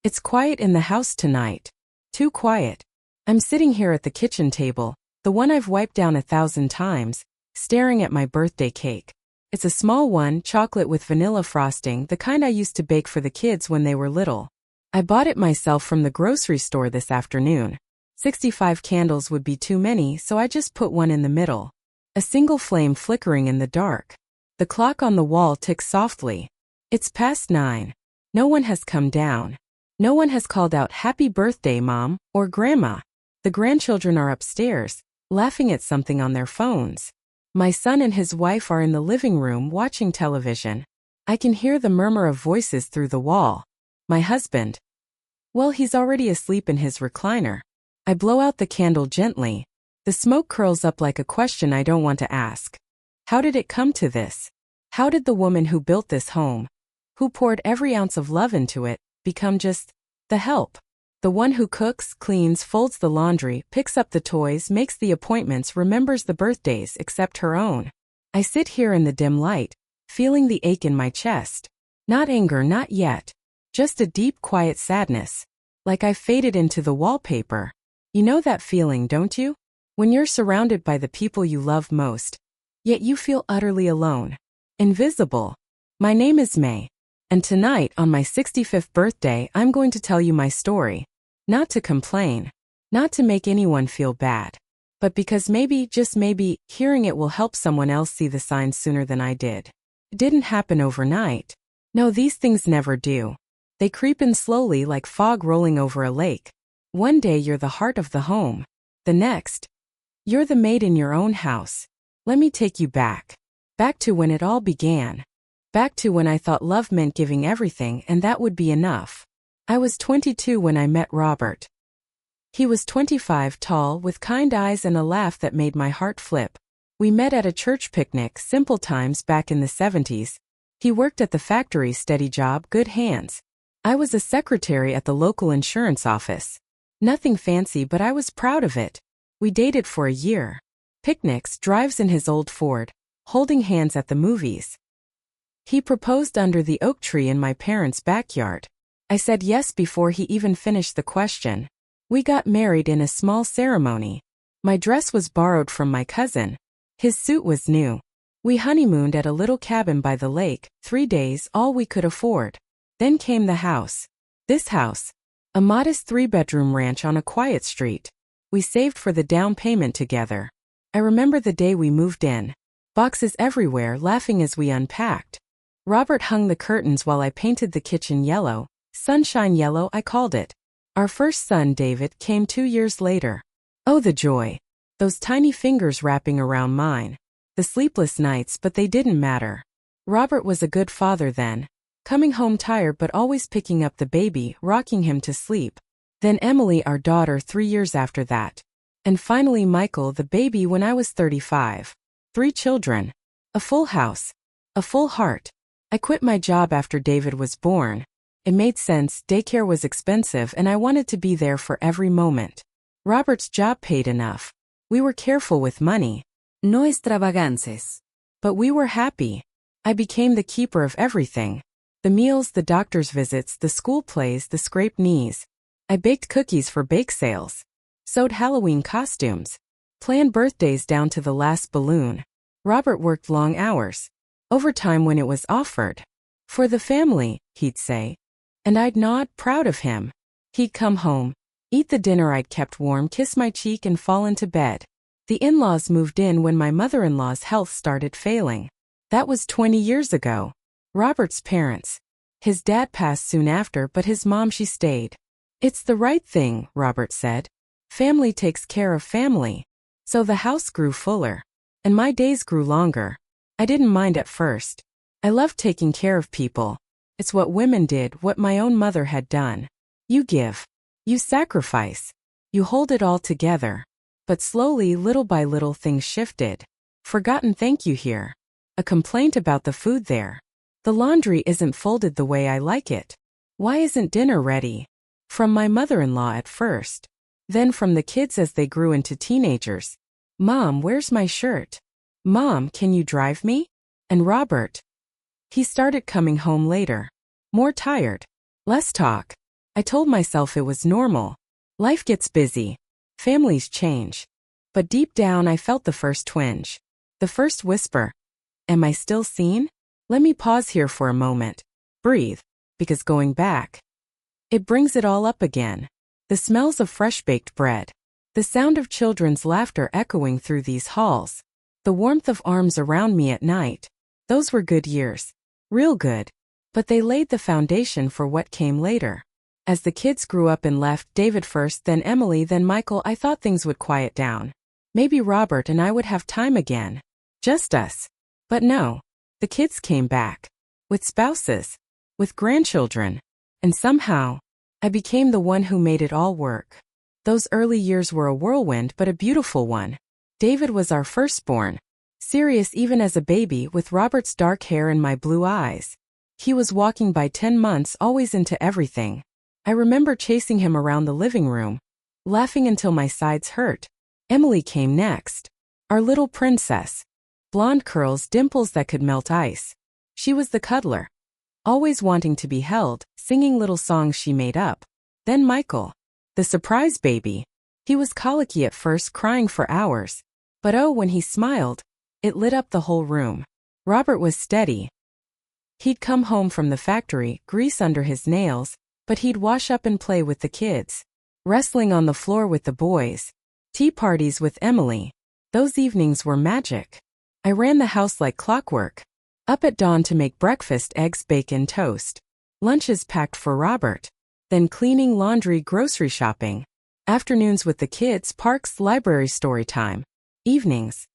It's quiet in the house tonight. Too quiet. I'm sitting here at the kitchen table, the one I've wiped down 1,000 times, staring at my birthday cake. It's a small one, chocolate with vanilla frosting, the kind I used to bake for the kids when they were little. I bought it myself from the grocery store this afternoon. 65 candles would be too many, so I just put one in the middle. A single flame flickering in the dark. The clock on the wall ticks softly. It's past 9. No one has come down. No one has called out, "Happy birthday, Mom," or "Grandma." The grandchildren are upstairs, laughing at something on their phones. My son and his wife are in the living room watching television. I can hear the murmur of voices through the wall. My husband. Well, he's already asleep in his recliner. I blow out the candle gently. The smoke curls up like a question I don't want to ask. How did it come to this? How did the woman who built this home, who poured every ounce of love into it, become just the help? The one who cooks, cleans, folds the laundry, picks up the toys, makes the appointments, remembers the birthdays except her own. I sit here in the dim light, feeling the ache in my chest. Not anger, not yet. Just a deep, quiet sadness. Like I faded into the wallpaper. You know that feeling, don't you? When you're surrounded by the people you love most, yet you feel utterly alone. Invisible. My name is May. And tonight, on my 65th birthday, I'm going to tell you my story. Not to complain. Not to make anyone feel bad. But because maybe, just maybe, hearing it will help someone else see the signs sooner than I did. It didn't happen overnight. No, these things never do. They creep in slowly like fog rolling over a lake. One day you're the heart of the home. The next, you're the maid in your own house. Let me take you back. Back to when it all began. Back to when I thought love meant giving everything and that would be enough. I was 22 when I met Robert. He was 25, tall, with kind eyes and a laugh that made my heart flip. We met at a church picnic, simple times back in the 70s. He worked at the factory, steady job, good hands. I was a secretary at the local insurance office. Nothing fancy, but I was proud of it. We dated for a year. Picnics, drives in his old Ford, holding hands at the movies. He proposed under the oak tree in my parents' backyard. I said yes before he even finished the question. We got married in a small ceremony. My dress was borrowed from my cousin. His suit was new. We honeymooned at a little cabin by the lake, 3 days, all we could afford. Then came the house. This house. A modest 3-bedroom ranch on a quiet street. We saved for the down payment together. I remember the day we moved in. Boxes everywhere, laughing as we unpacked. Robert hung the curtains while I painted the kitchen yellow. Sunshine yellow, I called it. Our first son, David, came 2 years later. Oh, the joy. Those tiny fingers wrapping around mine. The sleepless nights, but they didn't matter. Robert was a good father then. Coming home tired but always picking up the baby, rocking him to sleep. Then Emily, our daughter, 3 years after that. And finally Michael, the baby, when I was 35. 3 children. A full house. A full heart. I quit my job after David was born. It made sense, daycare was expensive and I wanted to be there for every moment. Robert's job paid enough. We were careful with money. No extravagances. But we were happy. I became the keeper of everything. The meals, the doctor's visits, the school plays, the scraped knees. I baked cookies for bake sales. Sewed Halloween costumes. Planned birthdays down to the last balloon. Robert worked long hours. Overtime when it was offered. For the family, he'd say. And I'd nod, proud of him. He'd come home, eat the dinner I'd kept warm, kiss my cheek and fall into bed. The in-laws moved in when my mother-in-law's health started failing. That was 20 years ago. Robert's parents. His dad passed soon after, but his mom, she stayed. It's the right thing, Robert said. Family takes care of family. So the house grew fuller. And my days grew longer. I didn't mind at first. I loved taking care of people. It's what women did, what my own mother had done. You give. You sacrifice. You hold it all together. But slowly, little by little, things shifted. Forgotten thank you here. A complaint about the food there. The laundry isn't folded the way I like it. Why isn't dinner ready? From my mother-in-law at first. Then from the kids as they grew into teenagers. Mom, where's my shirt? Mom, can you drive me? And Robert. He started coming home later. More tired. Less talk. I told myself it was normal. Life gets busy. Families change. But deep down I felt the first twinge. The first whisper. Am I still seen? Let me pause here for a moment. Breathe. Because going back, it brings it all up again. The smells of fresh-baked bread. The sound of children's laughter echoing through these halls. The warmth of arms around me at night. Those were good years. Real good. But they laid the foundation for what came later. As the kids grew up and left, David first, then Emily, then Michael, I thought things would quiet down. Maybe Robert and I would have time again. Just us. But no. The kids came back. With spouses. With grandchildren. And somehow, I became the one who made it all work. Those early years were a whirlwind, but a beautiful one. David was our firstborn. Serious even as a baby, with Robert's dark hair and my blue eyes. He was walking by 10 months, always into everything. I remember chasing him around the living room, laughing until my sides hurt. Emily came next. Our little princess. Blonde curls, dimples that could melt ice. She was the cuddler. Always wanting to be held, singing little songs she made up. Then Michael. The surprise baby. He was colicky at first, crying for hours. But oh, when he smiled, it lit up the whole room. Robert was steady. He'd come home from the factory, grease under his nails, but he'd wash up and play with the kids. Wrestling on the floor with the boys. Tea parties with Emily. Those evenings were magic. I ran the house like clockwork. Up at dawn to make breakfast, eggs, bacon, toast. Lunches packed for Robert. Then cleaning, laundry, grocery shopping. Afternoons with the kids, parks, library, story time. Evenings.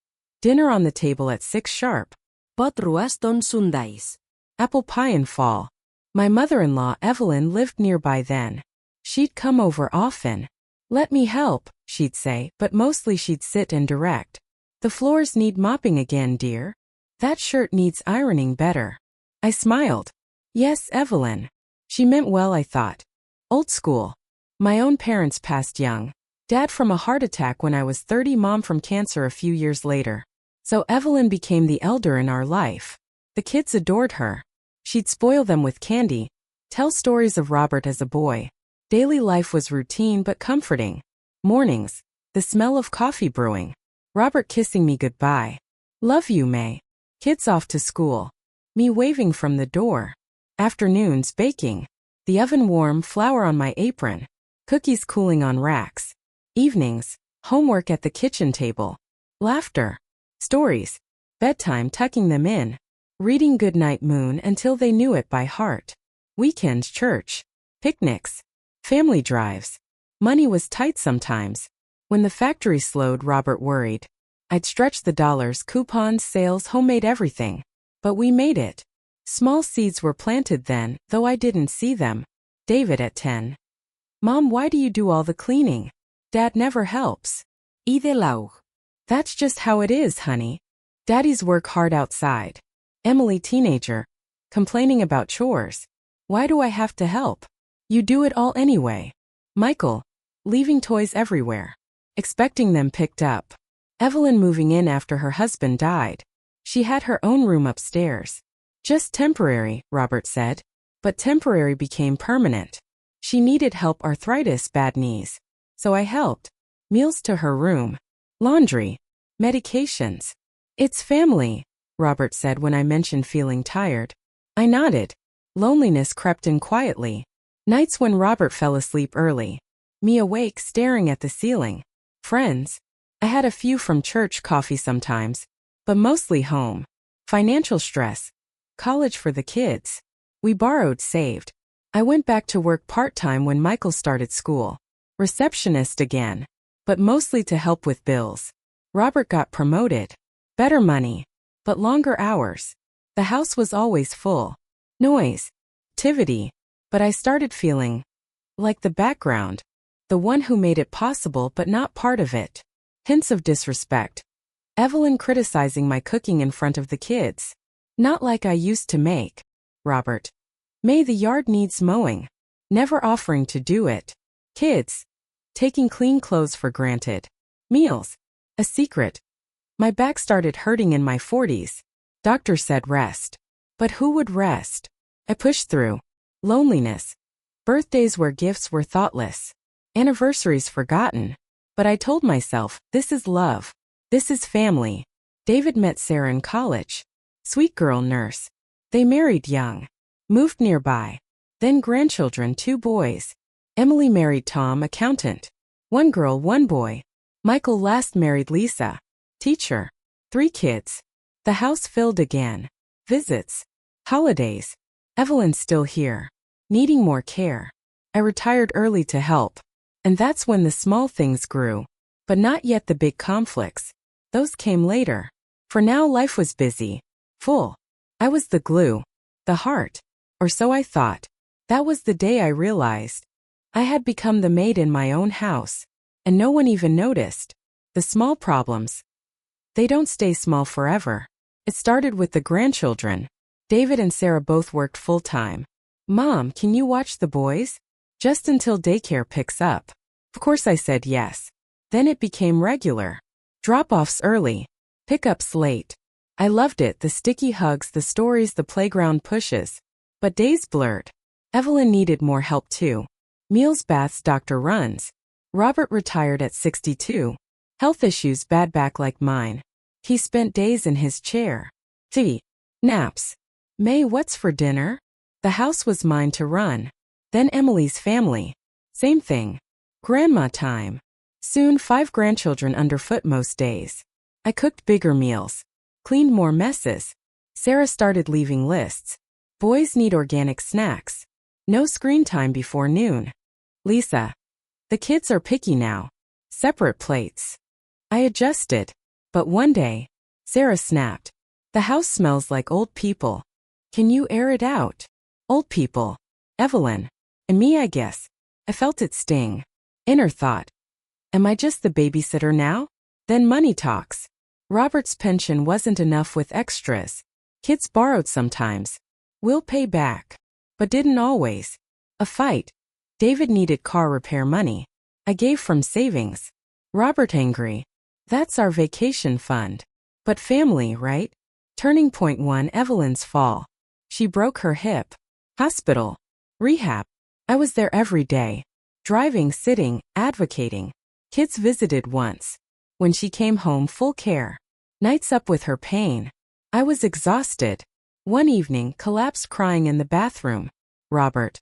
Dinner on the table at 6 sharp. Pot ruas ton Sundays. Apple pie in fall. My mother-in-law, Evelyn, lived nearby then. She'd come over often. Let me help, she'd say, but mostly she'd sit and direct. The floors need mopping again, dear. That shirt needs ironing better. I smiled. Yes, Evelyn. She meant well, I thought. Old school. My own parents passed young. Dad from a heart attack when I was 30, Mom from cancer a few years later. So Evelyn became the elder in our life. The kids adored her. She'd spoil them with candy, tell stories of Robert as a boy. Daily life was routine but comforting. Mornings, the smell of coffee brewing. Robert kissing me goodbye. Love you, May. Kids off to school. Me waving from the door. Afternoons, baking. The oven warm, flour on my apron. Cookies cooling on racks. Evenings, homework at the kitchen table. Laughter. Stories. Bedtime, tucking them in. Reading Goodnight Moon until they knew it by heart. Weekends, church. Picnics. Family drives. Money was tight sometimes. When the factory slowed, Robert worried. I'd stretch the dollars, coupons, sales, homemade everything. But we made it. Small seeds were planted then, though I didn't see them. David at 10. Mom, why do you do all the cleaning? Dad never helps. Ide lau. That's just how it is, honey. Daddies work hard outside. Emily, teenager. Complaining about chores. Why do I have to help? You do it all anyway. Michael. Leaving toys everywhere. Expecting them picked up. Evelyn moving in after her husband died. She had her own room upstairs. Just temporary, Robert said. But temporary became permanent. She needed help, arthritis, bad knees. So I helped. Meals to her room. Laundry. Medications. It's family, Robert said when I mentioned feeling tired. I nodded. Loneliness crept in quietly. Nights when Robert fell asleep early. Me awake staring at the ceiling. Friends. I had a few from church, coffee sometimes. But mostly home. Financial stress. College for the kids. We borrowed, saved. I went back to work part-time when Michael started school. Receptionist again. But mostly to help with bills. Robert got promoted. Better money. But longer hours. The house was always full. Noise. Activity. But I started feeling like the background. The one who made it possible but not part of it. Hints of disrespect. Evelyn criticizing my cooking in front of the kids. Not like I used to make. Robert. May, the yard needs mowing. Never offering to do it. Kids. Taking clean clothes for granted. Meals. A secret. My back started hurting in my 40s. Doctor said rest. But who would rest? I pushed through. Loneliness. Birthdays where gifts were thoughtless. Anniversaries forgotten. But I told myself, this is love. This is family. David met Sarah in college. Sweet girl nurse. They married young. Moved nearby. Then grandchildren, 2 boys. Emily married Tom, accountant. 1 girl, 1 boy. Michael last married Lisa. Teacher. 3 kids. The house filled again. Visits. Holidays. Evelyn's still here. Needing more care. I retired early to help. And that's when the small things grew. But not yet the big conflicts. Those came later. For now life was busy. Full. I was the glue. The heart. Or so I thought. That was the day I realized. I had become the maid in my own house. And no one even noticed. The small problems. They don't stay small forever. It started with the grandchildren. David and Sarah both worked full-time. Mom, can you watch the boys? Just until daycare picks up. Of course I said yes. Then it became regular. Drop-offs early. Pickups late. I loved it, the sticky hugs, the stories, the playground pushes. But days blurred. Evelyn needed more help too. Meals, baths, doctor runs. Robert retired at 62. Health issues, bad back like mine. He spent days in his chair. Tea. Naps. May, what's for dinner? The house was mine to run. Then Emily's family. Same thing. Grandma time. Soon 5 grandchildren underfoot most days. I cooked bigger meals. Cleaned more messes. Sarah started leaving lists. Boys need organic snacks. No screen time before noon. Lisa. The kids are picky now. Separate plates. I adjusted. But one day, Sarah snapped. The house smells like old people. Can you air it out? Old people. Evelyn. And me, I guess. I felt it sting. Inner thought. Am I just the babysitter now? Then money talks. Robert's pension wasn't enough with extras. Kids borrowed sometimes. We'll pay back. But didn't always. A fight. David needed car repair money. I gave from savings. Robert angry. That's our vacation fund. But family, right? Turning point 1, Evelyn's fall. She broke her hip. Hospital. Rehab. I was there every day. Driving, sitting, advocating. Kids visited once. When she came home, full care. Nights up with her pain. I was exhausted. One evening, collapsed crying in the bathroom. Robert.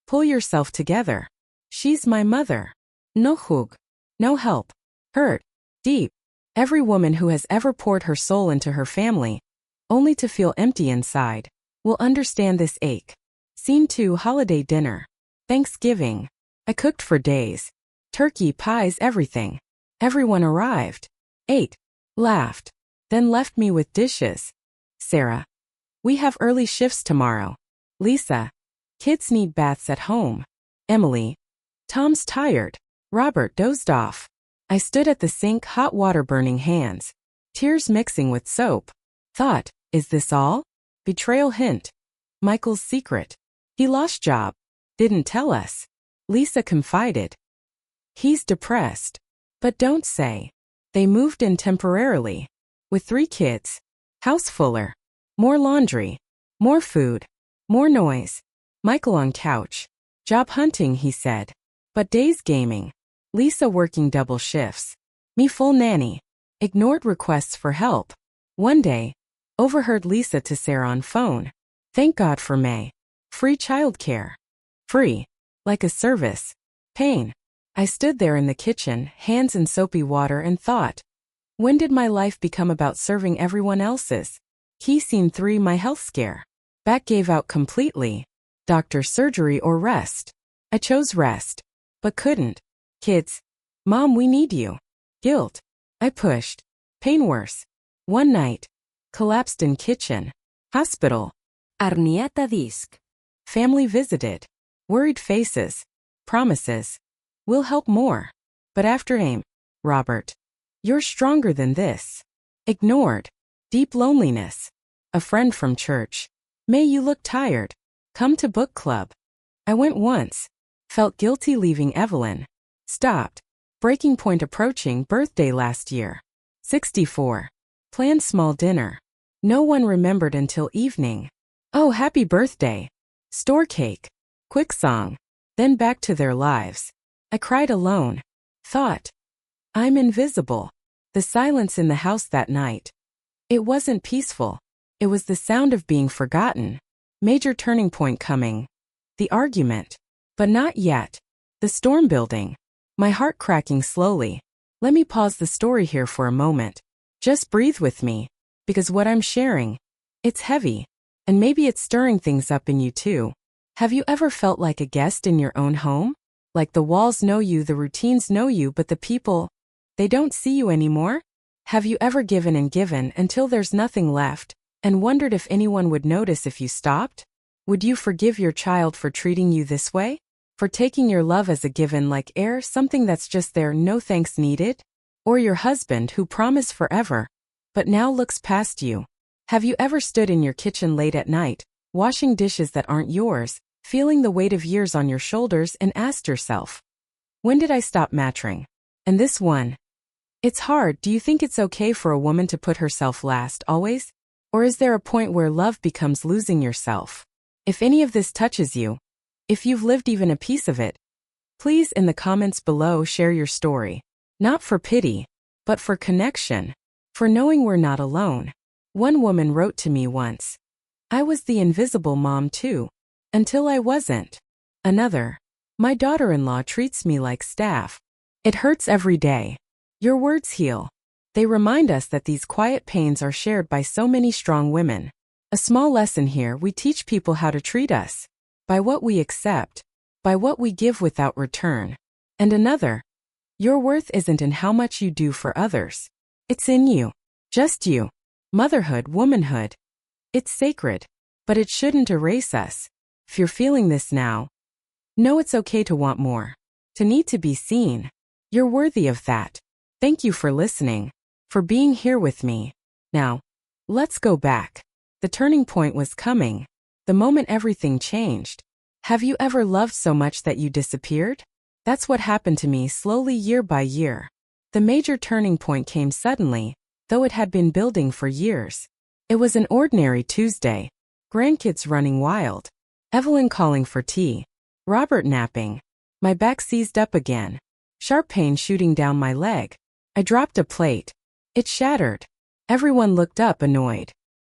Pull yourself together. She's my mother. No hug. No help. Hurt. Deep. Every woman who has ever poured her soul into her family, only to feel empty inside, will understand this ache. Scene 2, holiday dinner. Thanksgiving. I cooked for days. Turkey, pies, everything. Everyone arrived. Ate. Laughed. Then left me with dishes. Sarah. We have early shifts tomorrow. Lisa. Kids need baths at home. Emily. Tom's tired. Robert dozed off. I stood at the sink, hot water burning hands. Tears mixing with soap. Thought, is this all? Betrayal hint. Michael's secret. He lost job. Didn't tell us. Lisa confided. He's depressed. But don't say. They moved in temporarily. With 3 kids. House fuller. More laundry. More food. More noise. Michael on couch. Job hunting, he said. But days gaming. Lisa working double shifts. Me full nanny. Ignored requests for help. One day, overheard Lisa to Sarah on phone. Thank God for May. Free childcare. Free. Like a service. Pain. I stood there in the kitchen, hands in soapy water, and thought. When did my life become about serving everyone else's? Key scene 3, my health scare. Back gave out completely. Doctor, surgery, or rest. I chose rest. But couldn't. Kids. Mom, we need you. Guilt. I pushed. Pain worse. One night. Collapsed in kitchen. Hospital. Herniata disc. Family visited. Worried faces. Promises. We'll help more. But after aim. Robert. You're stronger than this. Ignored. Deep loneliness. A friend from church. May, you look tired. Come to book club. I went once. Felt guilty leaving Evelyn. Stopped. Breaking point approaching, birthday last year. 64. Planned small dinner. No one remembered until evening. Oh, happy birthday. Store cake. Quick song. then back to their lives. I cried alone. Thought, I'm invisible. The silence in the house that night. It wasn't peaceful. It was the sound of being forgotten. Major turning point coming. The argument. But not yet. The storm building. My heart cracking slowly. Let me pause the story here for a moment. Just breathe with me. Because what I'm sharing, it's heavy. And maybe it's stirring things up in you too. Have you ever felt like a guest in your own home? Like the walls know you, the routines know you, but the people, they don't see you anymore? Have you ever given and given until there's nothing left, and wondered if anyone would notice if you stopped? Would you forgive your child for treating you this way? For taking your love as a given like air, something that's just there, no thanks needed? Or your husband who promised forever, but now looks past you? Have you ever stood in your kitchen late at night, washing dishes that aren't yours, feeling the weight of years on your shoulders and asked yourself, when did I stop mattering? And this one. It's hard. Do you think it's okay for a woman to put herself last always? Or is there a point where love becomes losing yourself? If any of this touches you, if you've lived even a piece of it, please in the comments below share your story. Not for pity, but for connection. For knowing we're not alone. One woman wrote to me once, I was the invisible mom too. Until I wasn't. Another, my daughter-in-law treats me like staff. It hurts every day. Your words heal. They remind us that these quiet pains are shared by so many strong women. A small lesson here: we teach people how to treat us. By what we accept. By what we give without return. And another, your worth isn't in how much you do for others. It's in you. Just you. Motherhood, womanhood. It's sacred. But it shouldn't erase us. If you're feeling this now, know it's okay to want more. To need to be seen. You're worthy of that. Thank you for listening. For being here with me. Now, let's go back. The turning point was coming. The moment everything changed. Have you ever loved so much that you disappeared? That's what happened to me slowly, year by year. The major turning point came suddenly, though it had been building for years. It was an ordinary Tuesday. Grandkids running wild. Evelyn calling for tea. Robert napping. My back seized up again. Sharp pain shooting down my leg. I dropped a plate. It shattered. Everyone looked up annoyed.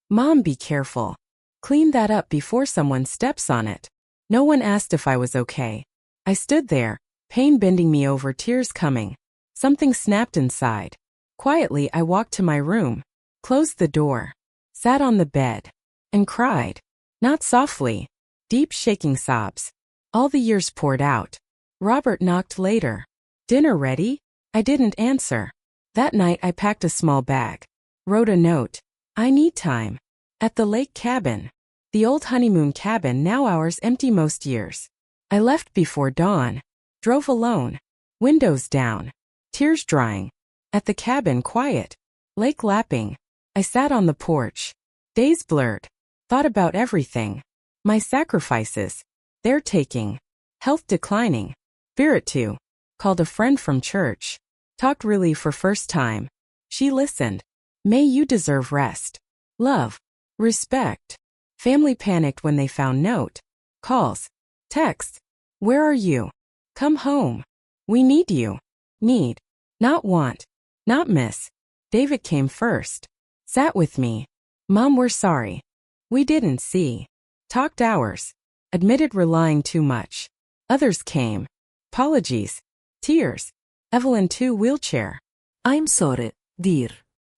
Mom, be careful. Clean that up before someone steps on it. No one asked if I was okay. I stood there, pain bending me over, tears coming. Something snapped inside. Quietly, I walked to my room, closed the door, sat on the bed, and cried. Not softly. Deep shaking sobs. All the years poured out. Robert knocked later. Dinner ready? I didn't answer. That night I packed a small bag. Wrote a note. I need time. At the lake cabin. The old honeymoon cabin, now ours, empty most years. I left before dawn. Drove alone. Windows down. Tears drying. At the cabin, quiet. Lake lapping. I sat on the porch. Days blurred. Thought about everything. My sacrifices. Their taking. Health declining. Spirit too. Called a friend from church. Talked really for first time. She listened. May, you deserve rest. Love. Respect. Family panicked when they found note. Calls. Texts. Where are you? Come home. We need you. Need. Not want. Not miss. David came first. Sat with me. Mom, we're sorry. We didn't see. Talked hours. Admitted relying too much. Others came. Apologies. Tears. Evelyn too, wheelchair. I'm sorry, dear.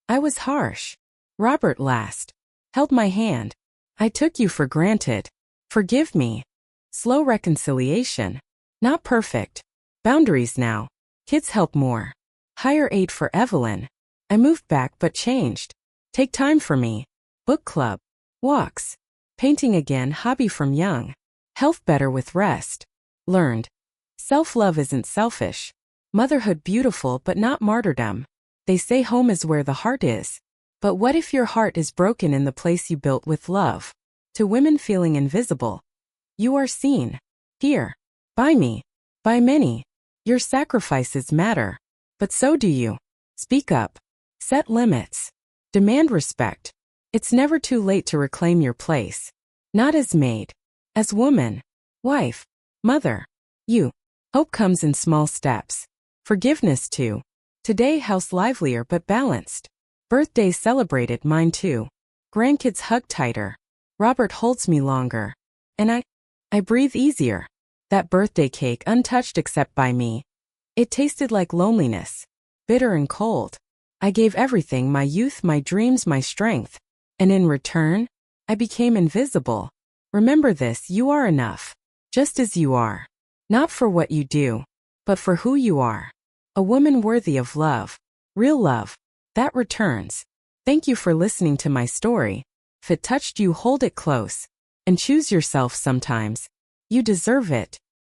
I was harsh. Robert last. Held my hand. I took you for granted. Forgive me. Slow reconciliation. Not perfect. Boundaries now. Kids help more. Higher aid for Evelyn. I moved back but changed. Take time for me. Book club. Walks. Painting again, hobby from young. Health better with rest. Learned. Self-love isn't selfish. Motherhood beautiful but not martyrdom. They say home is where the heart is. But what if your heart is broken in the place you built with love? To women feeling invisible. You are seen. Here. By me. By many. Your sacrifices matter. But so do you. Speak up. Set limits. Demand respect. It's never too late to reclaim your place. Not as maid. As woman. Wife. Mother. You. Hope comes in small steps. Forgiveness too. Today house livelier but balanced. Birthdays celebrated, mine too. Grandkids hug tighter. Robert holds me longer. And I breathe easier. That birthday cake untouched except by me. It tasted like loneliness. Bitter and cold. I gave everything, my youth, my dreams, my strength. And in return, I became invisible. Remember this, you are enough. Just as you are. Not for what you do, but for who you are. A woman worthy of love. Real love. That returns. Thank you for listening to my story. If it touched you, hold it close. And choose yourself sometimes. You deserve it.